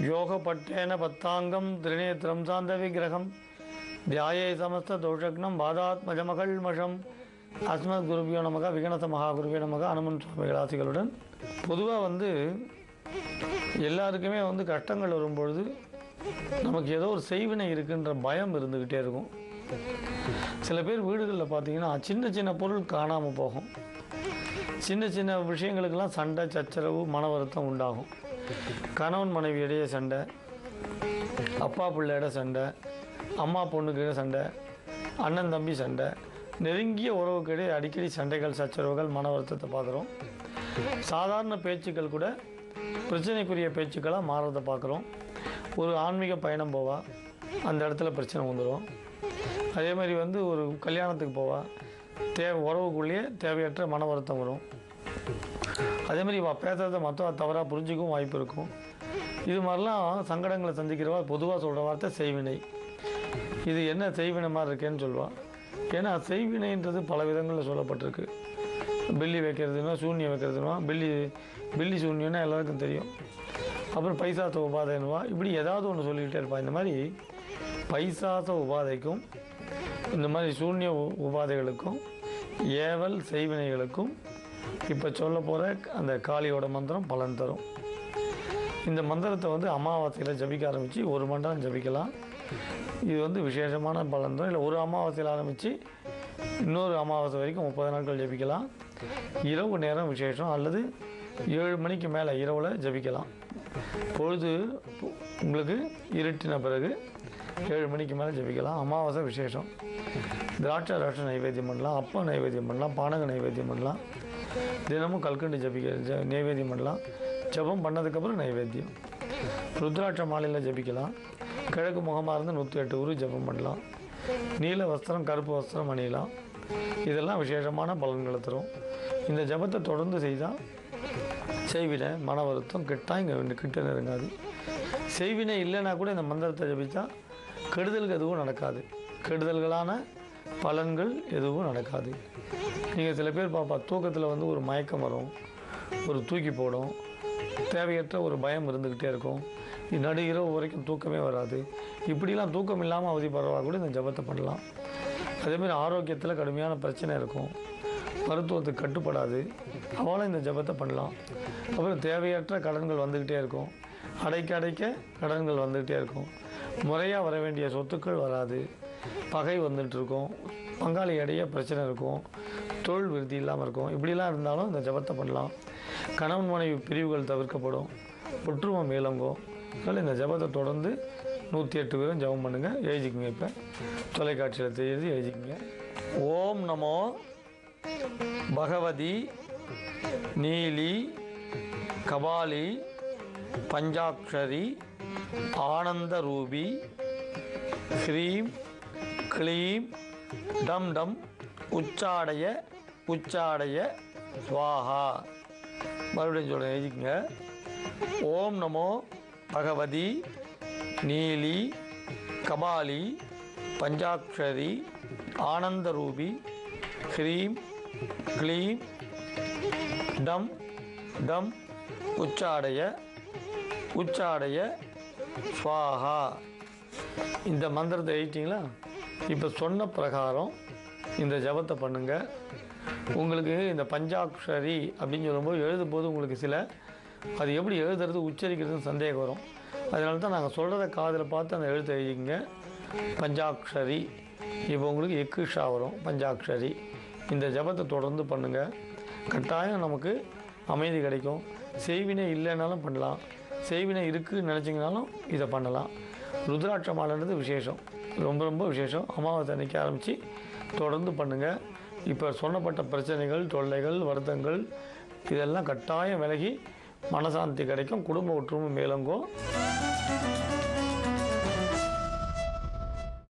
யோகப்பட்டேன பத்தாங்கம் திரிநேத்திரம் சாந்த விக்கிரகம் தியாயே சமஸ்த தோஷக்னம் பாதாத்மஜமகள்மஷம் அஸ்மத் குருபியோ நமக விகணத மகாகுருபியோ நமக அனுமன் சுவாமிகள் ஆசிகளுடன். பொதுவாக எல்லாருக்குமே கஷ்டங்கள் வரும்பொழுது நமக்கு ஏதோ ஒரு செய்வினை இருக்குன்ற பயம் இருந்துக்கிட்டே இருக்கும். சில பேர் வீடுகளில் பார்த்தீங்கன்னா சின்ன சின்ன பொருள் காணாமல் போகும். சின்ன சின்ன விஷயங்களுக்கெல்லாம் சண்டை சச்சரவு மன வருத்தம் உண்டாகும். கணவன் மனைவி இடையே சண்டை, அப்பா பிள்ளையிட சண்டை, அம்மா பொண்ணுக்கிட சண்டை, அண்ணன் தம்பி சண்டை, நெருங்கிய உறவுக்கிடையே அடிக்கடி சண்டைகள் சச்சரவுகள் மன வருத்தத்தை பார்க்குறோம். சாதாரண பேச்சுக்கள் கூட பிரச்சனைக்குரிய பேச்சுக்களாக மாறுறதை பார்க்குறோம். ஒரு ஆன்மீக பயணம் போவா, அந்த இடத்துல பிரச்சனை வந்துடும். அதே மாதிரி ஒரு கல்யாணத்துக்கு போவா, உறவுக்குள்ளேயே தேவையற்ற மன வருத்தம் வரும். அதே மாதிரி பேசுகிறத மற்றவ தவறாக புரிஞ்சிக்கவும் வாய்ப்பு இருக்கும். இது மாதிரிலாம் சங்கடங்களை சந்திக்கிறவா பொதுவாக சொல்கிற வார்த்தை செய்வினை. இது என்ன செய்வினை மாதிரி இருக்கேன்னு சொல்லுவாள். ஏன்னா செய்வினைன்றது பல விதங்களில் சொல்லப்பட்டிருக்கு. பில்லி வைக்கிறதுனா, சூன்யம் வைக்கிறதுனா, பில்லி சூன்யம்னா எல்லாருக்கும் தெரியும். அப்புறம் பைசாச உபாதைன்னுவா. இப்படி ஏதாவது ஒன்று சொல்லிக்கிட்டே இருப்பாள். இந்த மாதிரி பைசாச உபாதைக்கும் இந்த மாதிரி சூன்ய உபாதைகளுக்கும் ஏவல் செய்வினைகளுக்கும் இப்போ சொல்ல போகிற அந்த காளியோட மந்திரம் பலன் தரும். இந்த மந்திரத்தை அமாவாசையில் ஜபிக்க ஆரம்பித்து 1 மணி நேரம் ஜபிக்கலாம். இது விசேஷமான பலன் தரும். இல்லை ஒரு அமாவாசையில் ஆரம்பித்து இன்னொரு அமாவாசை வரைக்கும் 30 நாட்கள் ஜபிக்கலாம். இரவு நேரம் விசேஷம், அல்லது 7 மணிக்கு மேலே இரவில் ஜபிக்கலாம். பொழுது உங்களுக்கு இருட்டின பிறகு 7 மணிக்கு மேலே ஜபிக்கலாம். அமாவாசை விசேஷம். திராட்சை ராட்சை நைவேத்தியம் பண்ணலாம், அப்பம் நைவேத்தியம் பண்ணலாம், பானக நைவேத்தியம் பண்ணலாம், தினமும் கல்கண்டு நைவேத்தியம் பண்ணலாம். ஜபம் பண்ணதுக்கப்புறம் நைவேத்தியம். ருத்ராட்ச மாலையில் ஜபிக்கலாம். கிழக்கு முகமாக இருந்து 108 ஊர் ஜபம் பண்ணலாம். நீல வஸ்திரம் கருப்பு வஸ்திரம் அணியலாம். இதெல்லாம் விசேஷமான பலன்களை தரும். இந்த ஜபத்தை தொடர்ந்து செய்தால் செய்வினை மன வருத்தம் கிட்ட நெருங்காது. செய்வினை இல்லைன்னா கூட இந்த மந்திரத்தை ஜபித்தா கெடுதல்கள் எதுவும் நடக்காது. கெடுதல்களான பலன்கள் எதுவும் நடக்காது. நீங்கள் சில பேர் தூக்கத்தில் ஒரு மயக்கம் வரும், ஒரு தூக்கி போடும், தேவையற்ற ஒரு பயம் இருந்துக்கிட்டே இருக்கும். நடு இரவு வரைக்கும் தூக்கமே வராது. இப்படிலாம் தூக்கம் இல்லாமல் அவதிப்படுறவா கூட இந்த ஜபத்தை பண்ணலாம். அதேமாதிரி ஆரோக்கியத்தில் கடுமையான பிரச்சனை இருக்கும், மருத்துவத்துக்கு கட்டுப்படாது, அவளும் இந்த ஜபத்தை பண்ணலாம். அப்புறம் தேவையற்ற கடன்கள் வந்துக்கிட்டே இருக்கும், அடைக்க கடன்கள் வந்துக்கிட்டே இருக்கும், முறையாக வர வேண்டிய சொத்துக்கள் வராது, பகை வந்துட்டுருக்கும், பங்காளி இடையே பிரச்சனை இருக்கும், தொழில் விருத்தி இல்லாமல் இருக்கும். இப்படிலாம் இருந்தாலும் இந்த ஜபத்தை பண்ணலாம். கணவன் மனைவி பிரிவுகள் தவிர்க்கப்படும், ஒற்றுமை மேலங்கும். அதனால் இந்த ஜபத்தை தொடர்ந்து 108 பேரும் ஜபம் பண்ணுங்கள். எழுதிக்குங்க. இப்போ தொலைக்காட்சியில் தெரியுது, எழுதிக்குங்க. ஓம் நமோ பகவதி நீலி கபாலி பஞ்சாக்ஷரி ஆனந்த ரூபி ஹ்ரீம் க்ளீம் டம் டம் உச்சாடைய ஸ்வாஹா. மறுபடியும் சொல்கிறேன், எழுதிக்கங்க. ஓம் நமோ பகவதி நீலி கபாலி பஞ்சாக்ஷரி ஆனந்த ரூபி ஹ்ரீம் க்ளீம் டம் டம் உச்சாடைய ஸ்வாஹா. இந்த மந்திரத்தை எழுதிட்டிங்களா? இப்போ சொன்ன பிரகாரம் இந்த ஜபத்தை பண்ணுங்கள். உங்களுக்கு இந்த பஞ்சாக்ஷரி அப்படின்னு சொல்லும்போது எழுதும்போது உங்களுக்கு அது எப்படி எழுதுறது உச்சரிக்கிறதுன்னு சந்தேகம் வரும். அதனால தான் நாங்கள் சொல்கிறத காதில் பார்த்து அந்த எழுத்தை எழுதிங்க. பஞ்சாக்ஷரி. இப்போ உங்களுக்கு எக்குஷா வரும், பஞ்சாக்ஷரி. இந்த ஜபத்தை தொடர்ந்து பண்ணுங்கள். கட்டாயம் நமக்கு அமைதி கிடைக்கும். செய்வினை இல்லைனாலும் பண்ணலாம், செய்வினை இருக்குதுன்னு நினச்சிங்கனாலும் இதை பண்ணலாம். ருத்ராட்ச மாலைன்றது விசேஷம், ரொம்ப ரொம்ப விசேஷம். அமாவாசை அன்னைக்கு ஆரம்பித்து தொடர்ந்து பண்ணுங்கள். இப்போ சொன்னப்பட்ட பிரச்சனைகள், தொல்லைகள், வருத்தங்கள் இதெல்லாம் கட்டாயம் விலகி மனசாந்தி கிடைக்கும். குடும்ப ஒற்றுமை மேலோங்கும்.